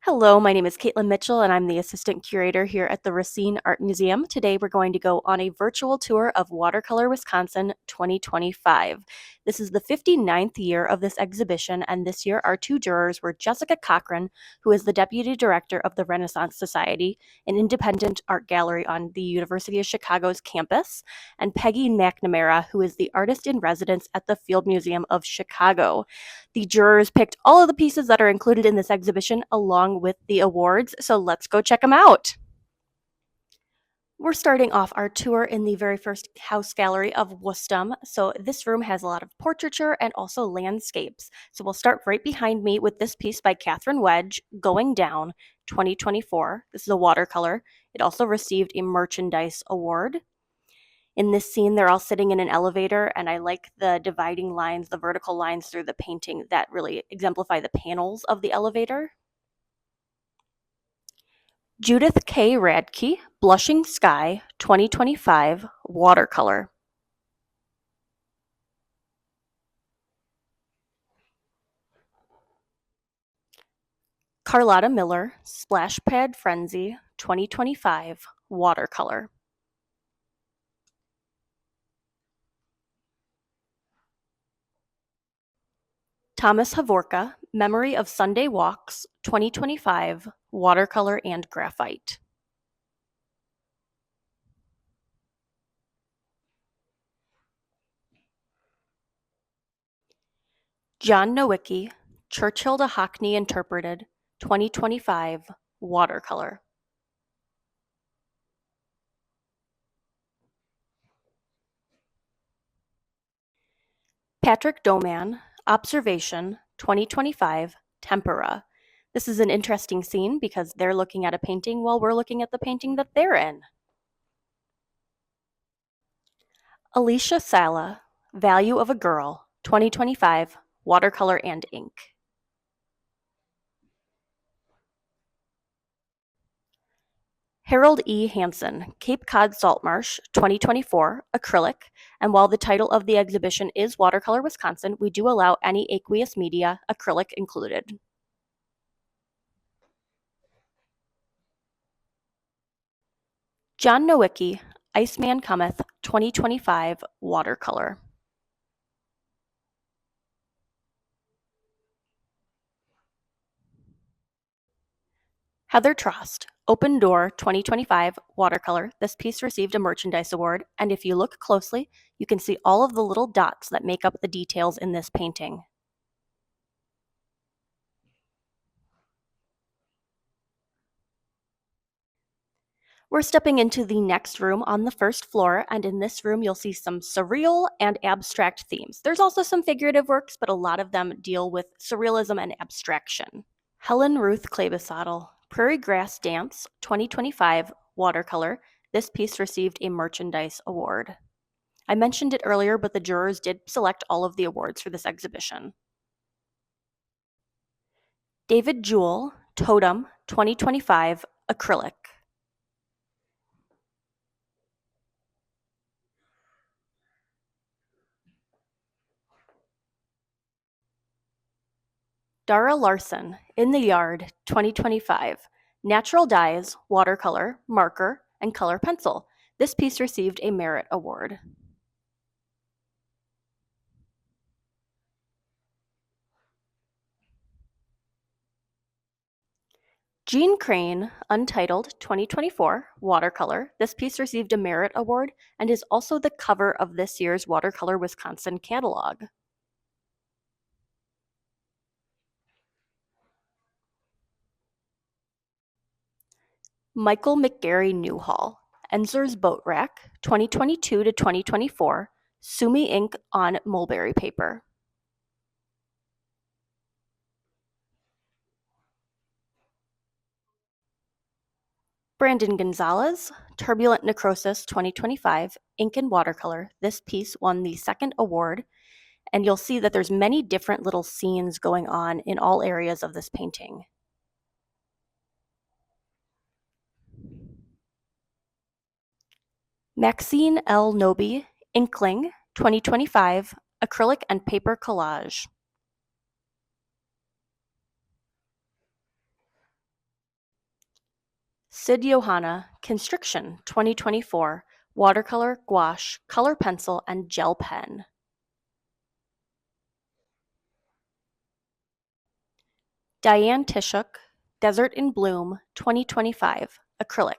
Hello, my name is Katelyn Mitchell, and I'm the assistant curator here at the Racine Art Museum. Today, we're going to go on a virtual tour of Watercolor Wisconsin 2025. This is the 59th year of this exhibition, and this year our two jurors were Jessica Cochran, who is the deputy director of the Renaissance Society, an independent art gallery on the University of Chicago's campus, and Peggy McNamara, who is the artist in residence at the Field Museum of Chicago. The jurors picked all of the pieces that are included in this exhibition along with the awards, so let's go check them out. We're starting off our tour in the very first house gallery of Worcester. So this room has a lot of portraiture and also landscapes. So we'll start right behind me with this piece by Catherine Wedge, Going Down 2024. This is a watercolor. It also received a merchandise award. In this scene, they're all sitting in an elevator, and I like the dividing lines, the vertical lines through the painting that really exemplify the panels of the elevator. Judith K. Radke, Blushing Sky, 2025, watercolor. Carlotta Miller, Splash Pad Frenzy, 2025, watercolor. Thomas Havorka, Memory of Sunday Walks, 2025, watercolor and graphite. John Nowicki, Churchill to Hockney Interpreted, 2025, watercolor. Patrick Doman, Observation, 2025, tempera. This is an interesting scene because they're looking at a painting while we're looking at the painting that they're in. Alicia Sala, Value of a Girl, 2025, watercolor and ink. Harold E. Hansen, Cape Cod Saltmarsh, 2024, acrylic, and while the title of the exhibition is Watercolor Wisconsin, we do allow any aqueous media, acrylic included. John Nowicki, Iceman Cometh, 2025, watercolor. Heather Trost, Open Door 2025, watercolor. This piece received a merchandise award, and if you look closely, you can see all of the little dots that make up the details in this painting. We're stepping into the next room on the first floor, and in this room you'll see some surreal and abstract themes. There's also some figurative works, but a lot of them deal with surrealism and abstraction. Helen Ruth Klebesattel, Prairie Grass Dance, 2025, watercolor. This piece received a merchandise award. I mentioned it earlier, but the jurors did select all of the awards for this exhibition. David Jewell, Totem, 2025, acrylic. Dara Larson, In the Yard, 2025, natural dyes, watercolor, marker, and color pencil. This piece received a merit award. Jean Crane, Untitled, 2024, watercolor. This piece received a merit award and is also the cover of this year's Watercolor Wisconsin catalog. Michael McGarry Newhall, Enzer's Boat Rack, 2022 to 2024, Sumi ink on mulberry paper. Brandon Gonzalez, Turbulent Necrosis 2025, ink and watercolor. This piece won the second award, and you'll see that there's many different little scenes going on in all areas of this painting. Maxine L. Noby, Inkling, 2025, acrylic and paper collage. Sid Johanna, Constriction, 2024, Watercolor, Gouache, Color Pencil, and Gel Pen. Diane Tishuk, Desert in Bloom, 2025, Acrylic.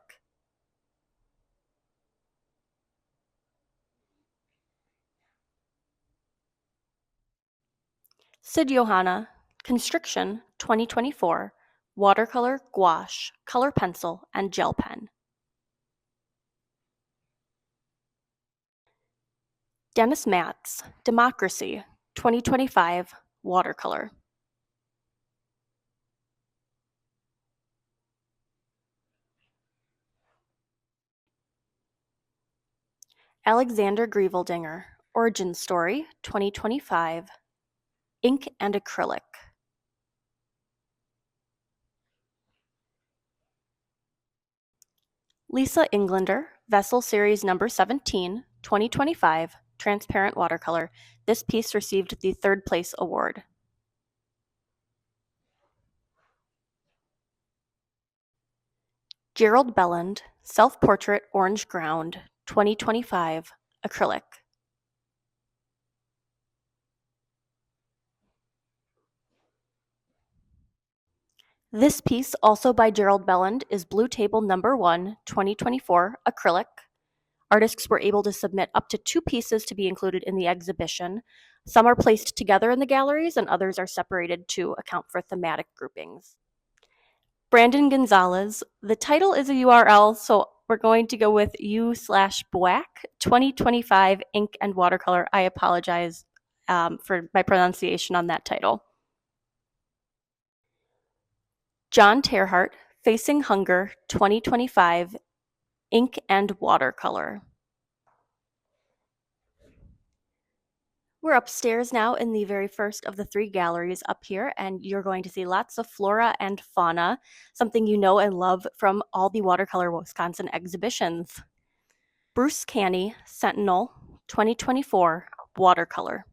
Sid Johanna, Constriction, 2024, Watercolor, Gouache, Color Pencil, and Gel Pen. Dennis Matz, Democracy, 2025, Watercolor. Alexander Grieveldinger, Origin Story, 2025, Ink and Acrylic. Lisa Englander, Vessel Series number 17, 2025, Transparent Watercolor. This piece received the third place award. Gerald Belland, Self-Portrait Orange Ground, 2025, Acrylic. This piece, also by Gerald Belland, is Blue Table number 1, 2024, Acrylic. Artists were able to submit up to 2 pieces to be included in the exhibition. Some are placed together in the galleries and others are separated to account for thematic groupings. Brandon Gonzalez, the title is a URL, so we're going to go with u/Bwack 2025 Ink and Watercolor. I apologize for my pronunciation on that title. John Terhart, Facing Hunger 2025 Ink and Watercolor. We're upstairs now in the very first of the 3 galleries up here, and you're going to see lots of flora and fauna, something you know and love from all the Watercolor Wisconsin exhibitions. Bruce Canny, Sentinel, 2024, Watercolor.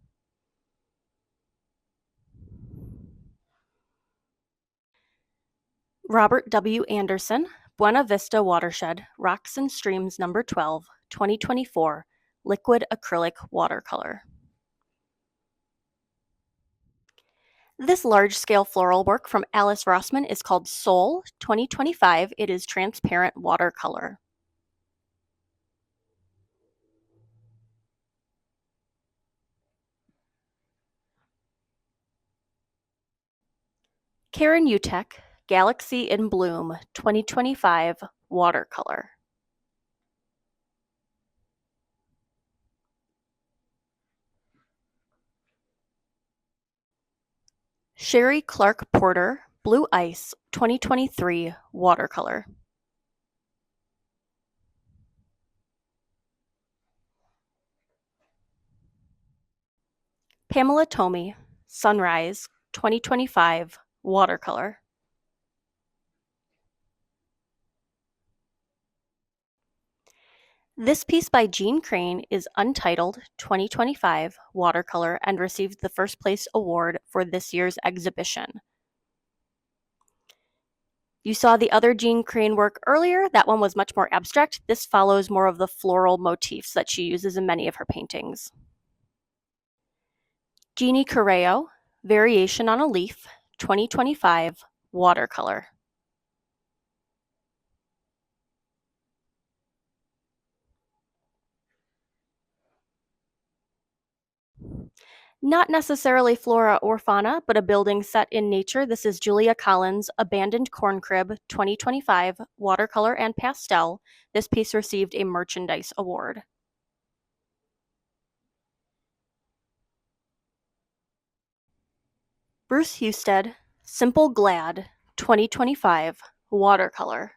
Robert W. Anderson, Buena Vista Watershed, Rocks and Streams number 12, 2024, Liquid Acrylic Watercolor. This large-scale floral work from Alice Rossman is called Soul 2025. It is transparent watercolor. Karen Utek, Galaxy in Bloom 2025, watercolor. Sherry Clark Porter, Blue Ice 2023, watercolor. Pamela Tomey, Sunrise 2025, watercolor. This piece by Jean Crane is Untitled 2025, watercolor, and received the first place award for this year's exhibition. You saw the other Jean Crane work earlier. That one was much more abstract. This follows more of the floral motifs that she uses in many of her paintings. Jeannie Correo, Variation on a Leaf, 2025, watercolor. Not necessarily flora or fauna, but a building set in nature. This is Julia Collins' Abandoned Corn Crib, 2025, watercolor and pastel. This piece received a merchandise award. Bruce Husted, Simple Glad, 2025, watercolor.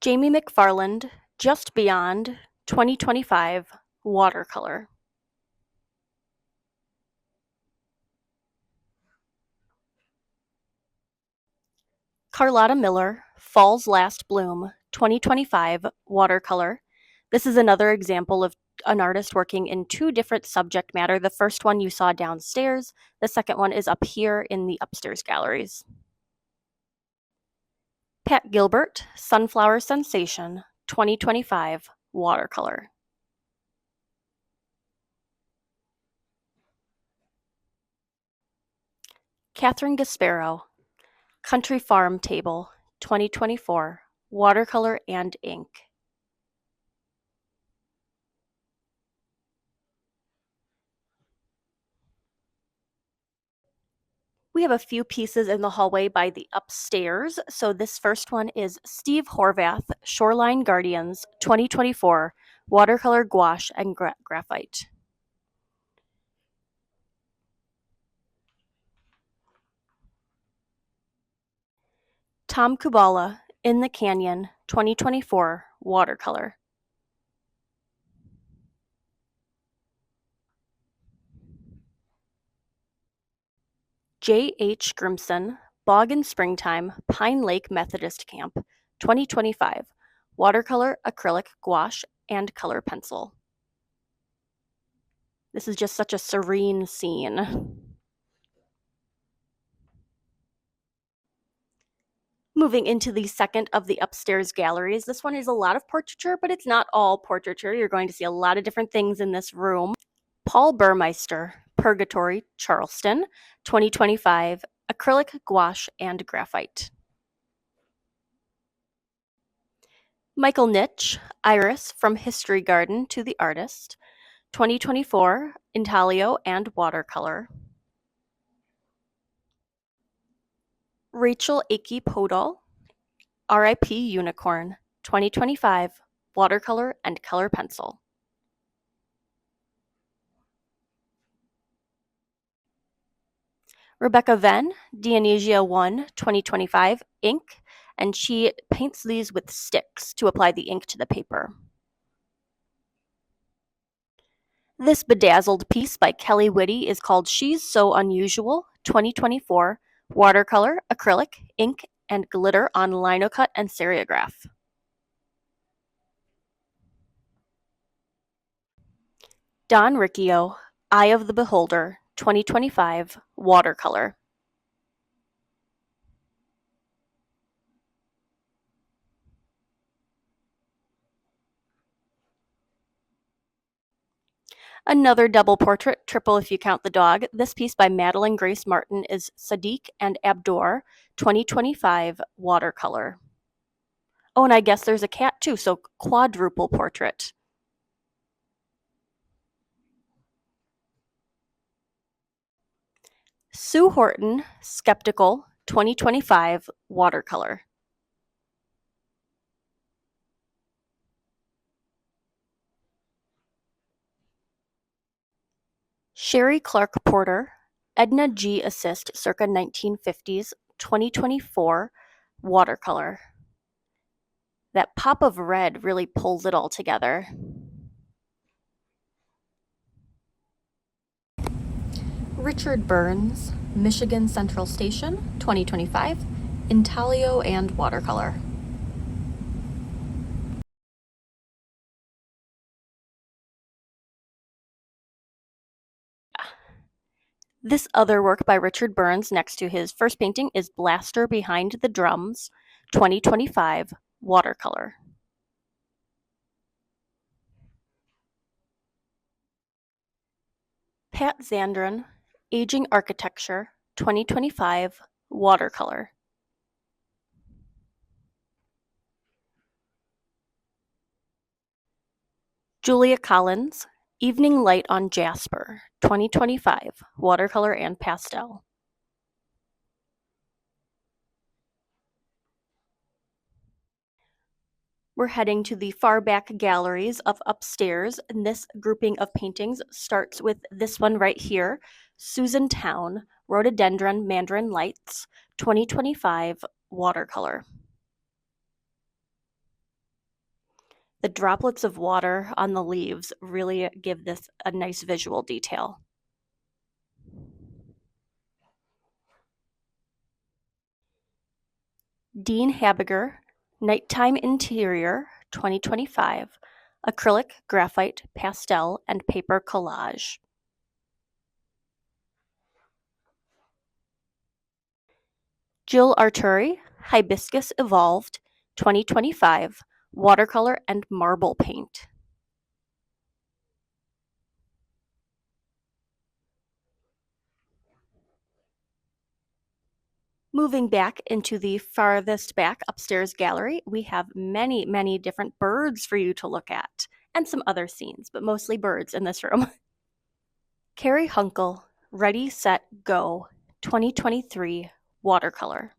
Jamie McFarland, Just Beyond, 2025, watercolor. Carlotta Miller, Fall's Last Bloom, 2025, watercolor. This is another example of an artist working in two different subject matter. The first one you saw downstairs, the second one is up here in the upstairs galleries. Pat Gilbert, Sunflower Sensation, 2025, watercolor. Catherine Gasparo, Country Farm Table, 2024, watercolor and ink. We have a few pieces in the hallway by the upstairs. So this first one is Steve Horvath, Shoreline Guardians, 2024, watercolor gouache and graphite. Tom Kubala, In the Canyon, 2024, watercolor. J. H. Grimson, Bog in Springtime, Pine Lake Methodist Camp, 2025, watercolor, acrylic, gouache, and color pencil. This is just such a serene scene. Moving into the second of the upstairs galleries, this one is a lot of portraiture, but it's not all portraiture. You're going to see a lot of different things in this room. Paul Burmeister, Purgatory, Charleston, 2025, acrylic, gouache, and graphite. Michael Nitsch, Iris, From History Garden to the Artist, 2024, intaglio and watercolor. Rachel Aki Podol, RIP Unicorn, 2025, watercolor and color pencil. Rebecca Venn, Dionysia 1, 2025, ink, and she paints these with sticks to apply the ink to the paper. This bedazzled piece by Kelly Whitty is called She's So Unusual, 2024, watercolor, acrylic, ink, and glitter on linocut and serigraph. Don Riccio, Eye of the Beholder, 2025, watercolor. Another double portrait, triple if you count the dog. This piece by Madeline Grace Martin is Sadiq and Abdor, 2025, watercolor. Oh, and I guess there's a cat too, so quadruple portrait. Sue Horton, Skeptical, 2025, watercolor. Sherry Clark Porter, Edna G. Assist, circa 1950s, 2024, watercolor. That pop of red really pulls it all together. Richard Burns, Michigan Central Station, 2025, intaglio and watercolor. This other work by Richard Burns next to his first painting is Blaster Behind the Drums, 2025, watercolor. Pat Zandron, Aging Architecture, 2025, watercolor. Julia Collins, Evening Light on Jasper, 2025, watercolor and pastel. We're heading to the far back galleries of upstairs, and this grouping of paintings starts with this one right here, Susan Town, Rhododendron Mandarin Lights, 2025, watercolor. The droplets of water on the leaves really give this a nice visual detail. Dean Habiger, Nighttime Interior, 2025, acrylic, graphite, pastel, and paper collage. Jill Arturi, Hibiscus Evolved, 2025, watercolor and marble paint. Moving back into the farthest back upstairs gallery, we have many, many different birds for you to look at, and some other scenes, but mostly birds in this room. Carrie Hunkel, Ready, Set, Go, 2023, watercolor.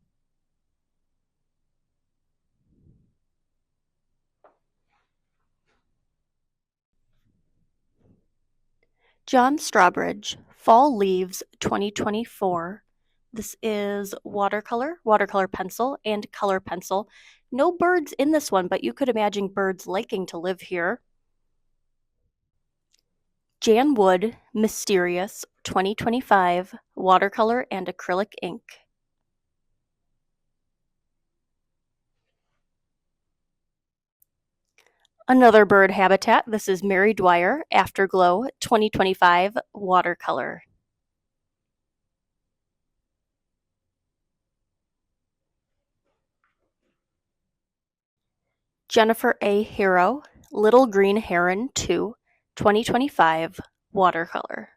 John Strawbridge, Fall Leaves, 2024. This is watercolor pencil, and color pencil. No birds in this one, but you could imagine birds liking to live here. Jan Wood, Mysterious, 2025, watercolor and acrylic ink. Another bird habitat. This is Mary Dwyer, Afterglow, 2025, watercolor. Jennifer A. Hero, Little Green Heron 2, 2025, watercolor.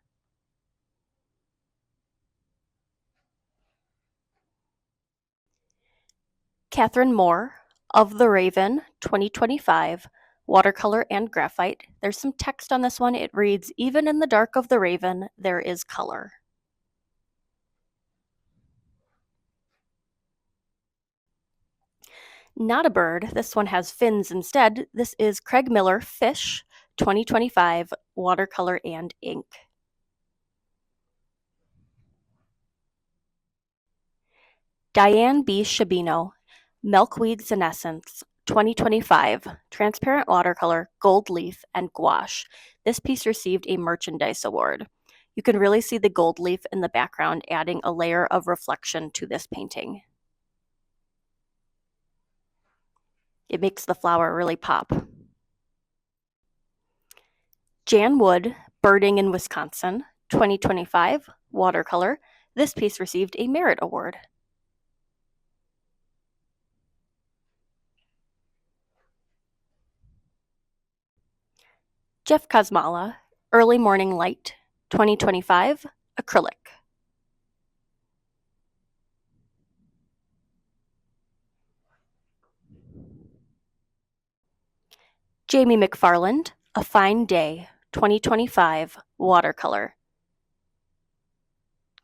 Catherine Moore, Of the Raven, 2025, watercolor and graphite. There's some text on this one. It reads, "Even in the dark of the raven, there is color." Not a bird. This one has fins instead. This is Craig Miller, Fish, 2025, watercolor and ink. Diane B. Shabino, Milkweed Senescence, 2025, transparent watercolor, gold leaf, and gouache. This piece received a merchandise award. You can really see the gold leaf in the background, adding a layer of reflection to this painting. It makes the flower really pop. Jan Wood, Birding in Wisconsin, 2025, watercolor. This piece received a merit award. Jeff Kosmala, Early Morning Light, 2025, acrylic. Jamie McFarland, A Fine Day, 2025, watercolor.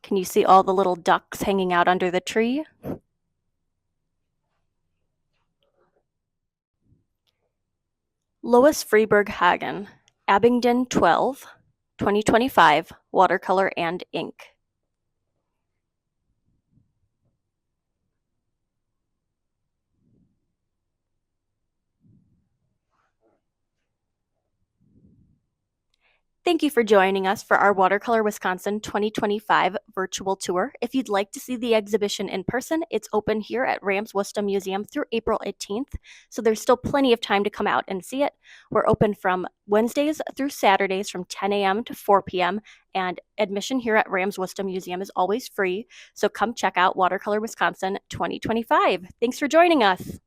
Can you see all the little ducks hanging out under the tree? Lois Freeberg Hagen, Abingdon 12, 2025, watercolor and ink. Thank you for joining us for our Watercolor Wisconsin 2025 virtual tour. If you'd like to see the exhibition in person, it's open here at Rams-Worcester Museum through April 18th, so there's still plenty of time to come out and see it. We're open from Wednesdays through Saturdays from 10 a.m. to 4 p.m., and admission here at Rams-Worcester Museum is always free, so come check out Watercolor Wisconsin 2025. Thanks for joining us.